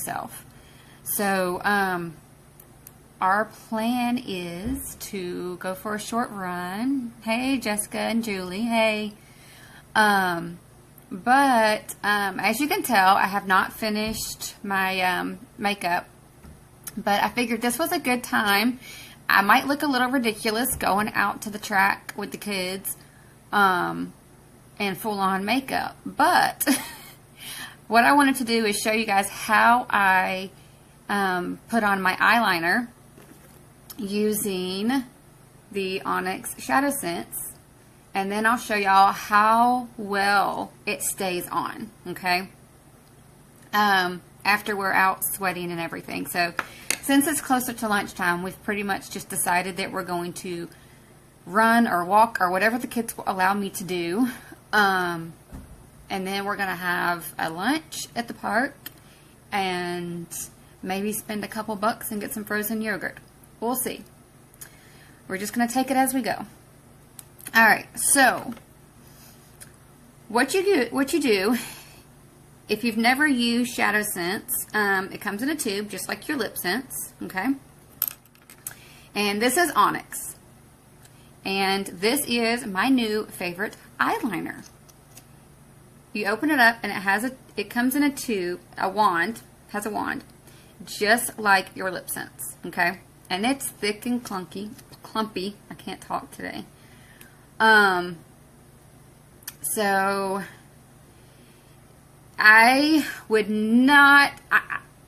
myself. So, our plan is to go for a short run. Hey, Jessica and Julie. Hey. But as you can tell, I have not finished my makeup. But I figured this was a good time. I might look a little ridiculous going out to the track with the kids and full-on makeup. But what I wanted to do is show you guys how I put on my eyeliner using the Onyx ShadowSense, and then I'll show y'all how well it stays on, okay, after we're out sweating and everything. So since it's closer to lunchtime, we've pretty much just decided that we're going to run or walk or whatever the kids will allow me to do, and then we're going to have a lunch at the park and maybe spend a couple bucks and get some frozen yogurt. We'll see. We're just going to take it as we go. Alright, so what you do, if you've never used ShadowSense, it comes in a tube just like your Lip Sense, okay? And this is Onyx. And this is my new favorite eyeliner. You open it up and it comes in a tube, has a wand, just like your Lip Sense, okay? And it's thick and clumpy. I can't talk today. So I would not,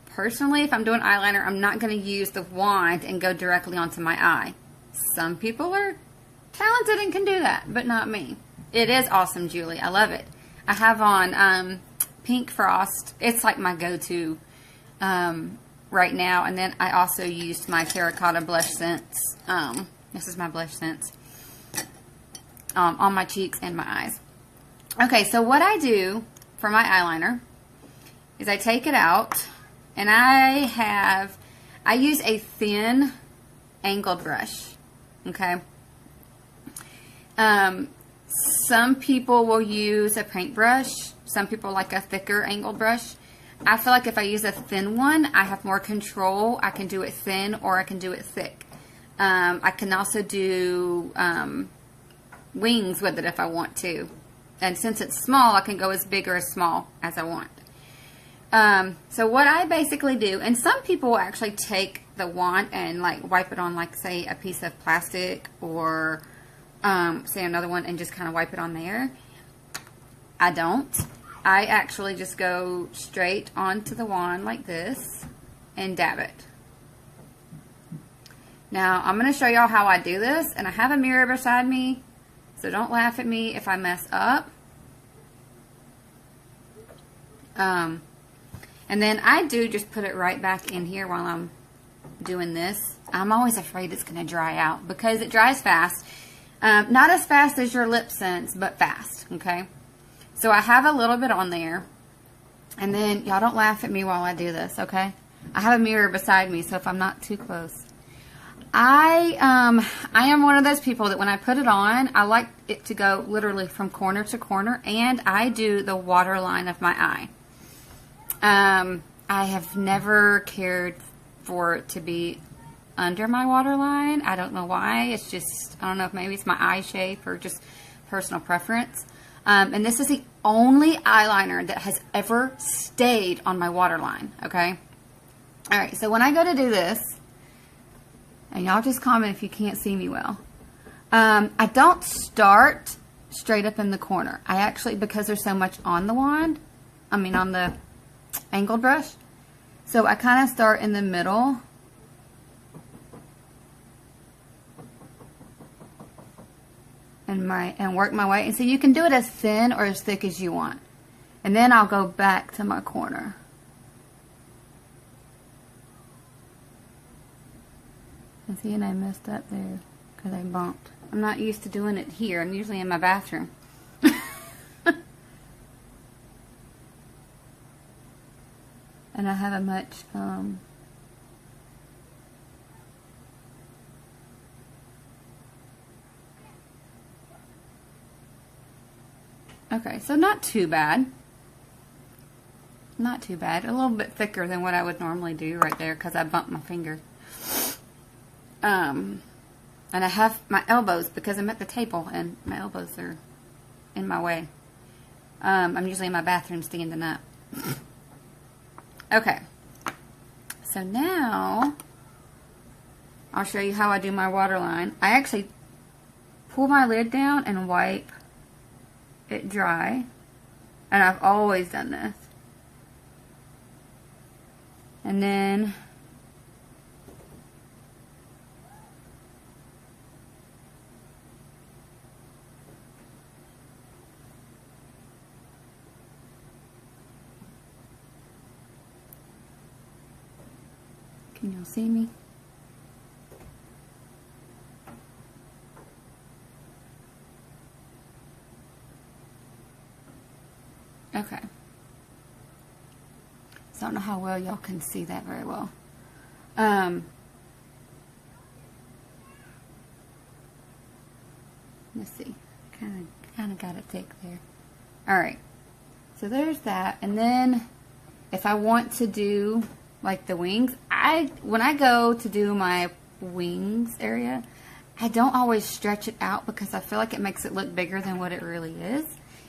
personally, if I'm doing eyeliner, I'm not going to use the wand and go directly onto my eye. Some people are talented and can do that, but not me. It is awesome, Julie. I love it. I have on Pink Frost. It's like my go-to right now. And then I also used my Terracotta Blush Sense. This is my Blush Sense on my cheeks and my eyes. Okay, so what I do for my eyeliner is I take it out, and I use a thin angled brush, okay? Some people will use a paintbrush. Some people like a thicker angled brush. I feel like if I use a thin one, I have more control. I can do it thin or I can do it thick. I can also do wings with it if I want to. And since it's small, I can go as big or as small as I want. So what I basically do, and some people will actually take the wand and like wipe it on, like, say, a piece of plastic or say another one and just kind of wipe it on there. I don't. I actually just go straight onto the wand like this and dab it. Now, I'm going to show y'all how I do this, and I have a mirror beside me, so don't laugh at me if I mess up. And then I do just put it right back in here while I'm doing this. I'm always afraid it's going to dry out because it dries fast. Not as fast as your Lip Sense, but fast, okay? So I have a little bit on there, and then y'all don't laugh at me while I do this, okay? I have a mirror beside me, so if I'm not too close. I am one of those people that when I put it on, I like it to go literally from corner to corner, and I do the waterline of my eye. I have never cared for it to be under my waterline. I don't know why. It's just, I don't know if maybe it's my eye shape or just personal preference. And this is the only eyeliner that has ever stayed on my waterline, okay? Alright, so when I go to do this, and y'all just comment if you can't see me well, I don't start straight up in the corner. I actually, because there's so much on the wand, on the angled brush, so I kind of start in the middle. And work my way. And so you can do it as thin or as thick as you want. And then I'll go back to my corner. And see, and I messed up there because I bumped. I'm not used to doing it here. I'm usually in my bathroom. And I have a much okay, so not too bad. Not too bad. A little bit thicker than what I would normally do right there because I bumped my finger. And I have my elbows because I'm at the table and my elbows are in my way. I'm usually in my bathroom standing up. Okay. So now I'll show you how I do my waterline. I actually pull my lid down and wipe it dry. And I've always done this. And then can y'all see me? Okay. So I don't know how well y'all can see that very well. Let's see. Kind of got it thick there. All right. So there's that. And then if I want to do like the wings, when I go to do my wings area, I don't always stretch it out because I feel like it makes it look bigger than what it really is.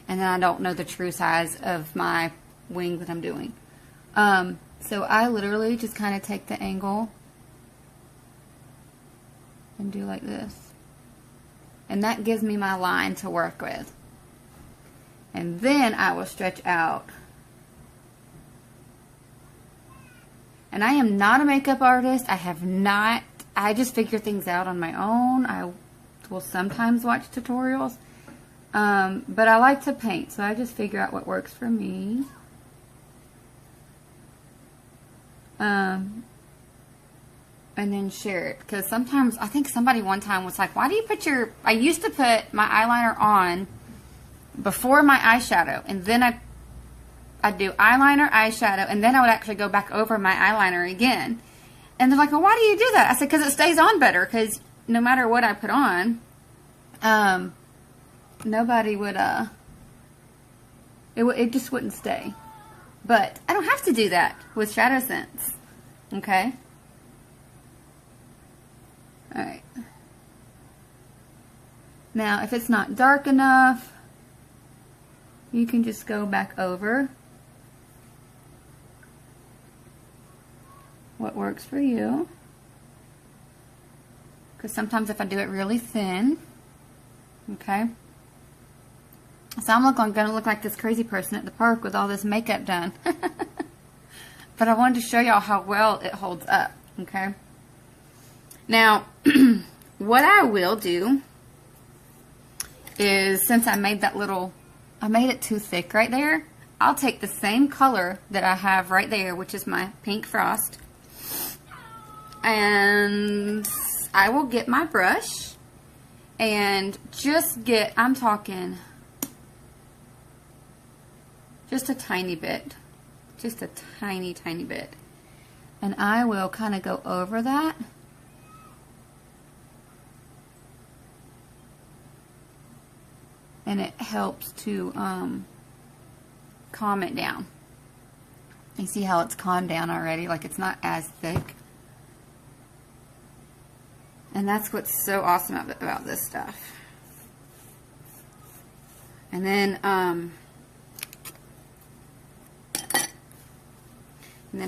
And then I don't know the true size of my wing that I'm doing. So I literally just kind of take the angle and do like this. And that gives me my line to work with. And then I will stretch out. And I am not a makeup artist. I just figure things out on my own. I will sometimes watch tutorials. But I like to paint, so I just figure out what works for me. And then share it. Because sometimes, I think somebody one time was like, why do you put I used to put my eyeliner on before my eyeshadow. And then I'd do eyeliner, eyeshadow, and then I would actually go back over my eyeliner again. And they're like, well, why do you do that? I said, because it stays on better. Because no matter what I put on, nobody would, it just wouldn't stay. But I don't have to do that with ShadowSense. Okay? Alright. Now, if it's not dark enough, you can just go back over what works for you. Because sometimes if I do it really thin, okay? So I'm going to look like this crazy person at the park with all this makeup done. But I wanted to show y'all how well it holds up, okay? Now, what I will do is, since I made I made it too thick right there, I'll take the same color that I have right there, which is my pink frost, and I will get my brush and just I'm talking just a tiny bit, just a tiny bit, and I will kind of go over that. And it helps to calm it down. You see how it's calmed down already? Like it's not as thick. And that's what's so awesome about this stuff. And then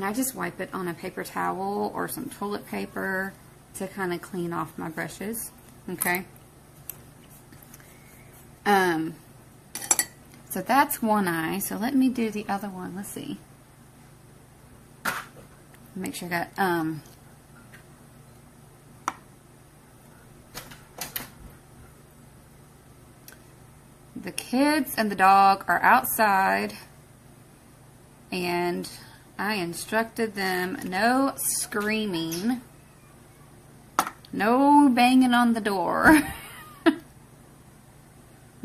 I just wipe it on a paper towel or some toilet paper to kind of clean off my brushes. Okay. So that's one eye. So let me do the other one. Let's see. Make sure I got, the kids and the dog are outside, and I instructed them no screaming, no banging on the door.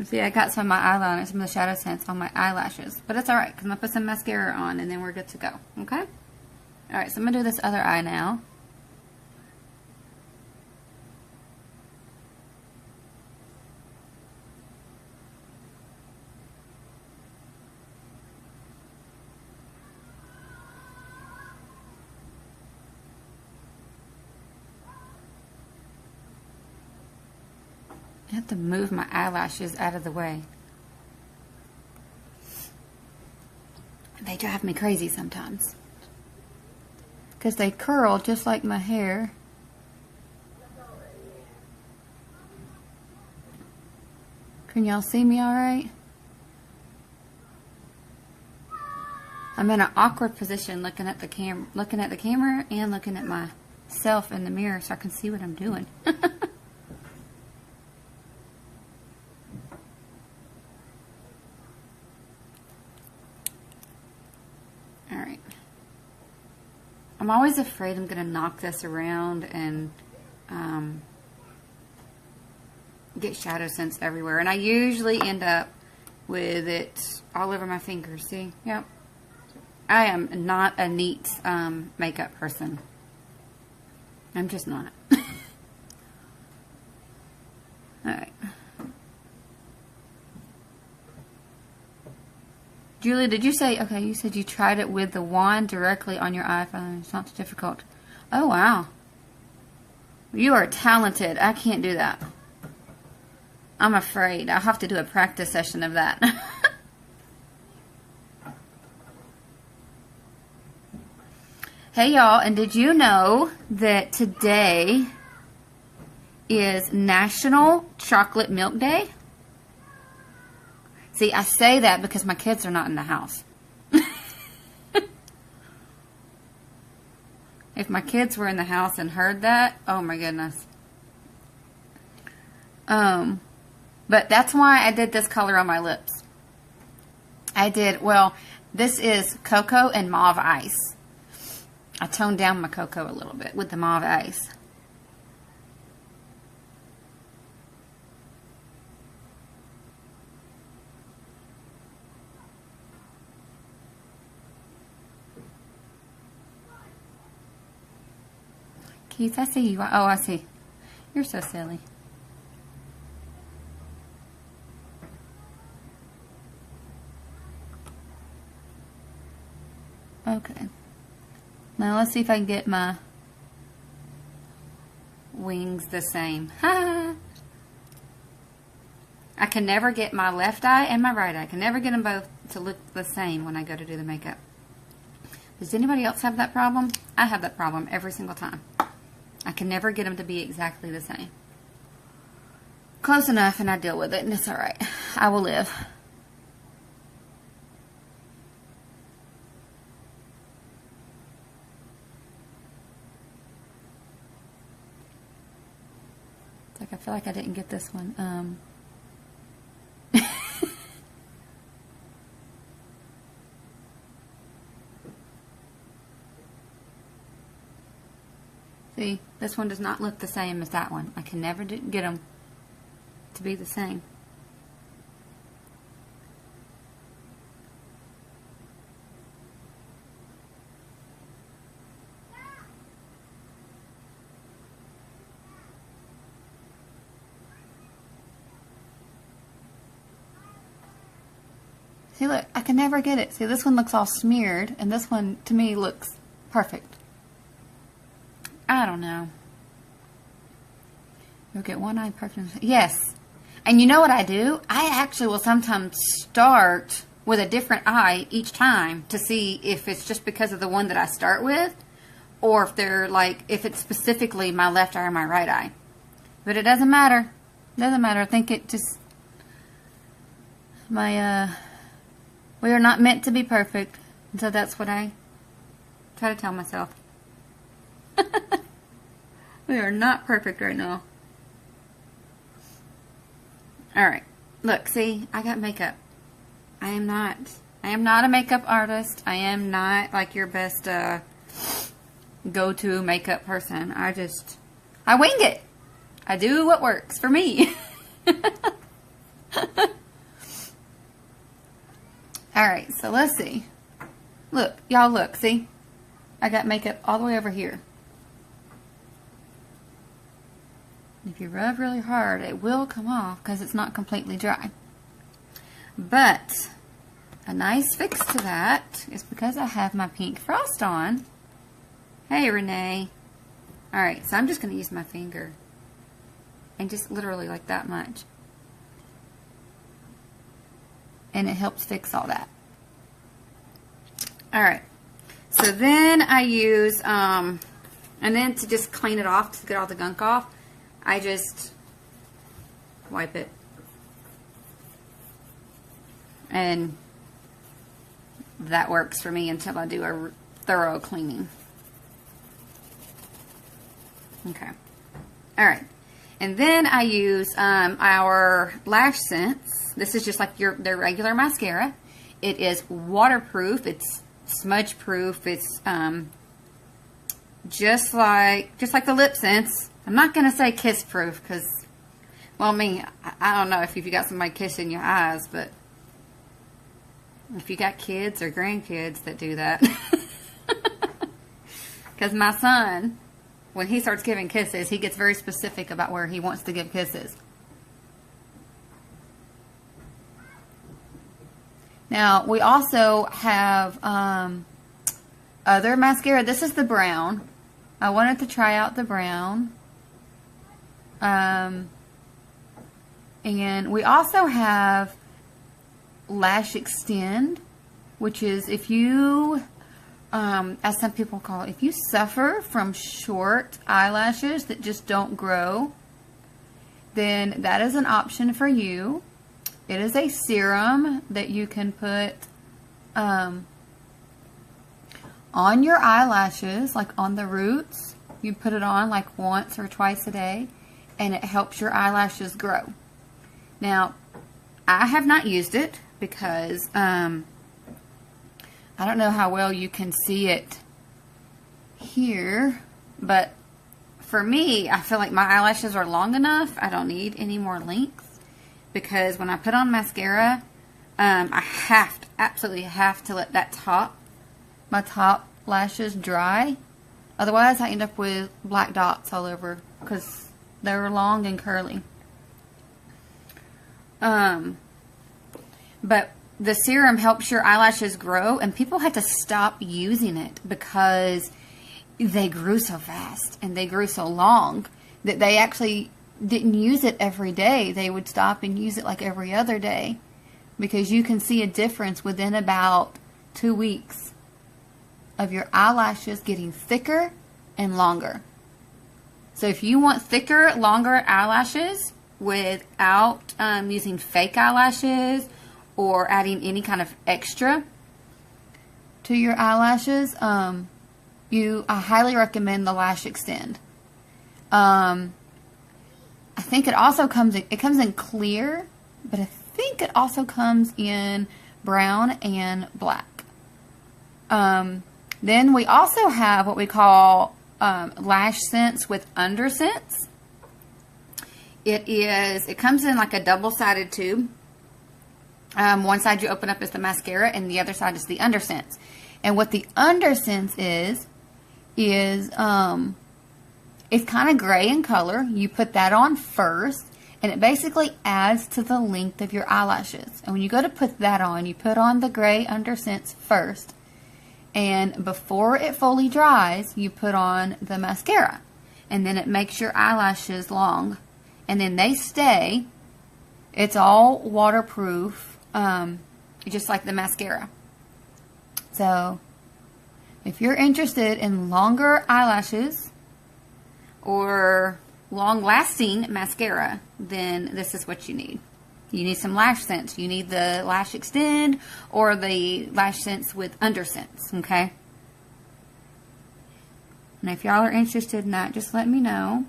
See, I got some of my eyeliner, some of the ShadowSense on my eyelashes. But it's alright, because I'm going to put some mascara on, and then we're good to go. Okay? Alright, so I'm going to do this other eye now. I have to move my eyelashes out of the way. They drive me crazy sometimes. Because they curl just like my hair. Can y'all see me all right? I'm in an awkward position looking at the camera and looking at myself in the mirror so I can see what I'm doing. Alright. I'm always afraid I'm going to knock this around and get ShadowSense everywhere. And I usually end up with it all over my fingers. See? Yep. I am not a neat makeup person. I'm just not. Alright. Julie, did you say, okay, you said you tried it with the wand directly on your iPhone. It's not too difficult. Oh, wow. You are talented. I can't do that. I'm afraid. I'll have to do a practice session of that. Hey, y'all, and did you know that today is National Chocolate Milk Day? See, I say that because my kids are not in the house. If my kids were in the house and heard that, oh my goodness. But that's why I did this color on my lips. Well, this is cocoa and mauve ice. I toned down my cocoa a little bit with the mauve ice. Keith, I see you. Oh, I see. You're so silly. Okay. Now let's see if I can get my wings the same. I can never get my left eye and my right eye. I can never get them both to look the same when I go to do the makeup. Does anybody else have that problem? I have that problem every single time. I can never get them to be exactly the same. Close enough and I deal with it and it's alright. I will live. It's like I feel like I didn't get this one. See, this one does not look the same as that one. I can never get them to be the same. See, look, I can never get it. See, this one looks all smeared, and this one, to me, looks perfect. I don't know. You'll get one eye perfect. Yes. And you know what I do? I actually will sometimes start with a different eye each time to see if it's just because of the one that I start with, or if they're like, if it's specifically my left eye or my right eye. But it doesn't matter. It doesn't matter. I think it just, we are not meant to be perfect. And so that's what I try to tell myself. We are not perfect right now. Alright. Look, see, I got makeup. I am not a makeup artist. I am not like your best go-to makeup person. I wing it. I do what works for me. Alright, so let's see. Look, y'all look, see? I got makeup all the way over here. If you rub really hard, it will come off because it's not completely dry. But a nice fix to that is because I have my pink frost on. Hey, Renee. Alright, so I'm just going to use my finger. and just literally like that much. And it helps fix all that. Alright, so then I use, and then to just clean it off, to get all the gunk off, I just wipe it. And that works for me until I do a thorough cleaning. Okay. Alright. And then I use our Lash Sense. This is just like their regular mascara. It is waterproof. It's smudge proof. It's just like the Lip Sense. I'm not going to say kiss proof because, well, I mean, I don't know if you've got somebody kissing your eyes, but if you got kids or grandkids that do that. Because my son, when he starts giving kisses, he gets very specific about where he wants to give kisses. Now, we also have other mascara. This is the brown. I wanted to try out the brown. And we also have Lash Extend, which is if you, as some people call it, if you suffer from short eyelashes that just don't grow, then that is an option for you. It is a serum that you can put on your eyelashes, like on the roots. You put it on like once or twice a day, and it helps your eyelashes grow. Now, I have not used it because I don't know how well you can see it here, but for me, I feel like my eyelashes are long enough. I don't need any more length. Because when I put on mascara, I absolutely have to let my top lashes dry. Otherwise, I end up with black dots all over because they're long and curly. But the serum helps your eyelashes grow, and people had to stop using it because they grew so fast and they grew so long that they actually didn't use it every day. They would stop and use it like every other day, because you can see a difference within about 2 weeks of your eyelashes getting thicker and longer. So if you want thicker, longer eyelashes without using fake eyelashes or adding any kind of extra to your eyelashes, I highly recommend the Lash Extend. I think it also comes in clear, but I think it also comes in brown and black. Then we also have what we call Lash Sense with Under Sense. It comes in like a double-sided tube. One side you open up is the mascara, and the other side is the Under Sense. And what the Under Sense is it's kind of gray in color. You put that on first, and it basically adds to the length of your eyelashes. And when you go to put that on, you put on the gray Under Sense first, and before it fully dries, you put on the mascara, and then it makes your eyelashes long, and then they stay. It's all waterproof, just like the mascara. So if you're interested in longer eyelashes or long-lasting mascara, then this is what you need. You need some Lash Sense. You need the Lash Extend or the Lash Sense with Under Sense, okay? And if y'all are interested in that, just let me know.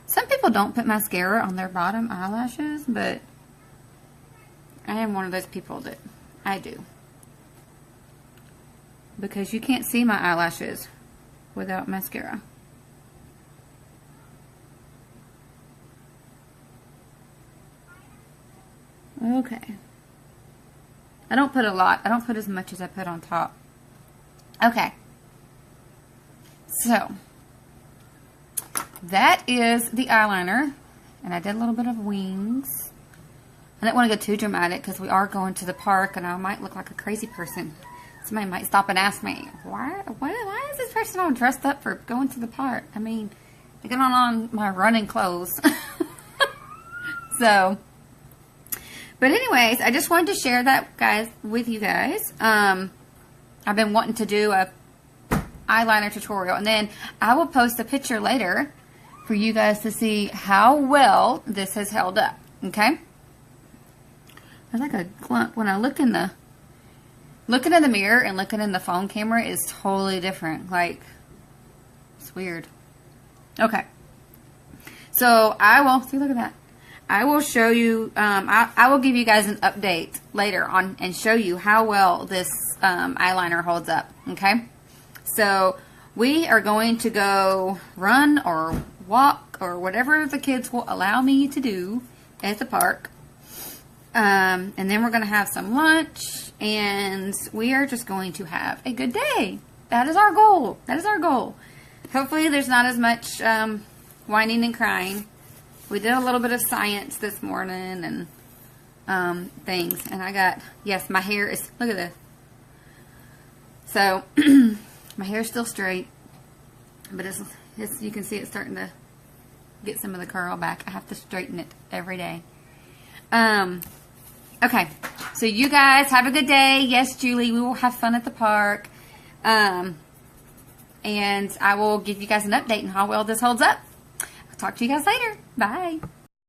Some people don't put mascara on their bottom eyelashes, but I am one of those people that I do. Because you can't see my eyelashes without mascara. Okay. I don't put a lot. I don't put as much as I put on top. Okay. So, that is the eyeliner. And I did a little bit of wings. I didn't want to go too dramatic because we are going to the park and I might look like a crazy person. Somebody might stop and ask me, why is this person all dressed up for going to the park? I mean, I got on my running clothes. So, but anyways, I just wanted to share that, guys, with you guys. I've been wanting to do a eyeliner tutorial, and then I will post a picture later for you guys to see how well this has held up. Okay? There's like a glump when I look in the looking in the mirror and looking in the phone camera is totally different. Like, it's weird. Okay. So I will see. Look at that. I will show you. I will give you guys an update later on and show you how well this eyeliner holds up. Okay. So we are going to go run or walk or whatever the kids will allow me to do at the park. And then we're going to have some lunch, and we are just going to have a good day. That is our goal. That is our goal. Hopefully there's not as much whining and crying. We did a little bit of science this morning and things. And I got, yes, my hair is, look at this. So, my hair is still straight, but it's, you can see it's starting to get some of the curl back. I have to straighten it every day. Okay, so you guys have a good day. Yes, Julie, we will have fun at the park. And I will give you guys an update on how well this holds up. I'll talk to you guys later. Bye.